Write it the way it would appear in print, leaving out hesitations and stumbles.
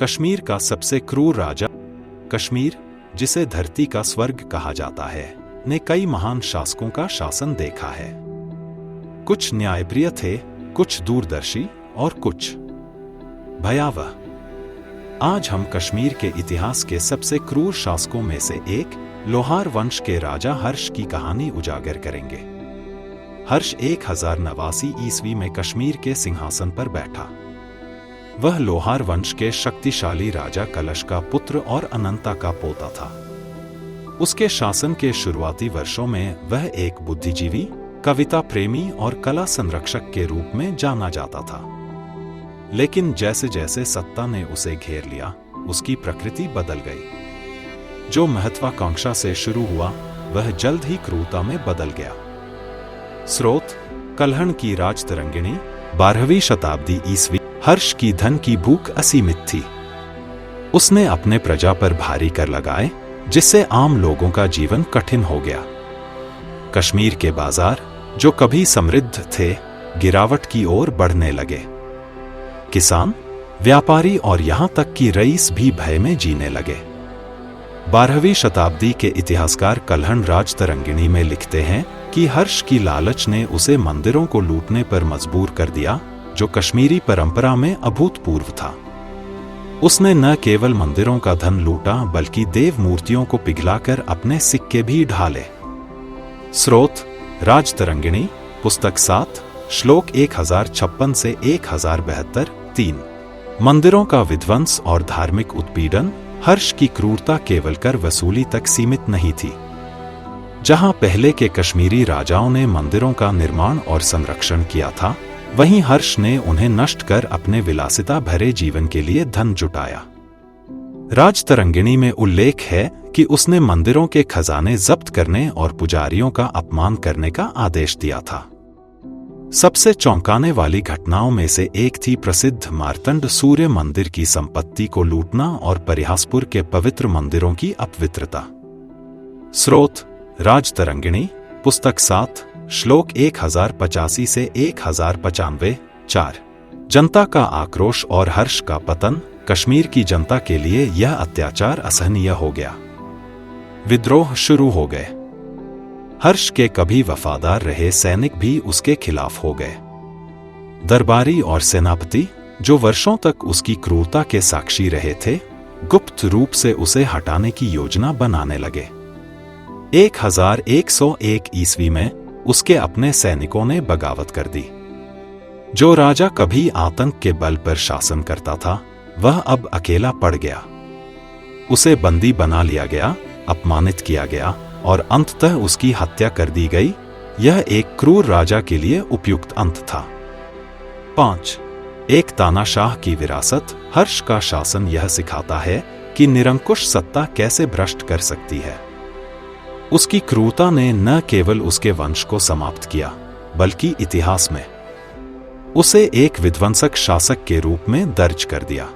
कश्मीर का सबसे क्रूर राजा। कश्मीर, जिसे धरती का स्वर्ग कहा जाता है, ने कई महान शासकों का शासन देखा है। कुछ न्यायप्रिय थे, कुछ दूरदर्शी और कुछ भयावह। आज हम कश्मीर के इतिहास के सबसे क्रूर शासकों में से एक लोहार वंश के राजा हर्ष की कहानी उजागर करेंगे। हर्ष 1089 ईस्वी में कश्मीर के सिंहासन पर बैठा। वह लोहार वंश के शक्तिशाली राजा कलश का पुत्र और अनंता का पोता था। उसके शासन के शुरुआती वर्षों में वह एक बुद्धिजीवी, कविता प्रेमी और कला संरक्षक के रूप में जाना जाता था। लेकिन जैसे जैसे सत्ता ने उसे घेर लिया, उसकी प्रकृति बदल गई। जो महत्वाकांक्षा से शुरू हुआ, वह जल्द ही क्रूरता में बदल गया। स्रोत: कल्हण की राजतरंगिणी, 12वीं शताब्दी ईस्वी। हर्ष की धन की भूख असीमित थी। उसने अपने प्रजा पर भारी कर लगाए, जिससे आम लोगों का जीवन कठिन हो गया। कश्मीर के बाजार, जो कभी समृद्ध थे, गिरावट की ओर बढ़ने लगे। किसान, व्यापारी और यहां तक कि रईस भी भय में जीने लगे। 12वीं शताब्दी के इतिहासकार कल्हण राजतरंगिणी में लिखते हैं कि हर्ष की लालच ने उसे मंदिरों को लूटने पर मजबूर कर दिया, जो कश्मीरी परंपरा में अभूतपूर्व था। उसने न केवल मंदिरों का धन लूटा, बल्कि देव मूर्तियों को पिघलाकर अपने सिक्के भी ढाले। स्रोत: राजतरंगिणी, पुस्तक 7, श्लोक 1056 से 1072। 3. मंदिरों का विध्वंस और धार्मिक उत्पीड़न। हर्ष की क्रूरता केवल कर वसूली तक सीमित नहीं थी। जहां पहले के कश्मीरी राजाओं ने मंदिरों का निर्माण और संरक्षण किया था, वहीं हर्ष ने उन्हें नष्ट कर अपने विलासिता भरे जीवन के लिए धन जुटाया। राजतरंगिणी में उल्लेख है कि उसने मंदिरों के खजाने जब्त करने और पुजारियों का अपमान करने का आदेश दिया था। सबसे चौंकाने वाली घटनाओं में से एक थी प्रसिद्ध मार्तंड सूर्य मंदिर की संपत्ति को लूटना और परिहासपुर के पवित्र मंदिरों की अपवित्रता। स्रोत: राजतरंगिणी, पुस्तक 7, श्लोक 1085 से 1095। 4. जनता का आक्रोश और हर्ष का पतन। कश्मीर की जनता के लिए यह अत्याचार असहनीय हो गया। विद्रोह शुरू हो गए। हर्ष के कभी वफादार रहे सैनिक भी उसके खिलाफ हो गए। दरबारी और सेनापति, जो वर्षों तक उसकी क्रूरता के साक्षी रहे थे, गुप्त रूप से उसे हटाने की योजना बनाने लगे। 1101 ईस्वी में उसके अपने सैनिकों ने बगावत कर दी। जो राजा कभी आतंक के बल पर शासन करता था, वह अब अकेला पड़ गया। उसे बंदी बना लिया गया, अपमानित किया गया और अंततः उसकी हत्या कर दी गई। यह एक क्रूर राजा के लिए उपयुक्त अंत था। 5. एक तानाशाह की विरासत। हर्ष का शासन यह सिखाता है कि निरंकुश सत्ता कैसे भ्रष्ट कर सकती है। उसकी क्रूरता ने न केवल उसके वंश को समाप्त किया, बल्कि इतिहास में उसे एक विध्वंसक शासक के रूप में दर्ज कर दिया।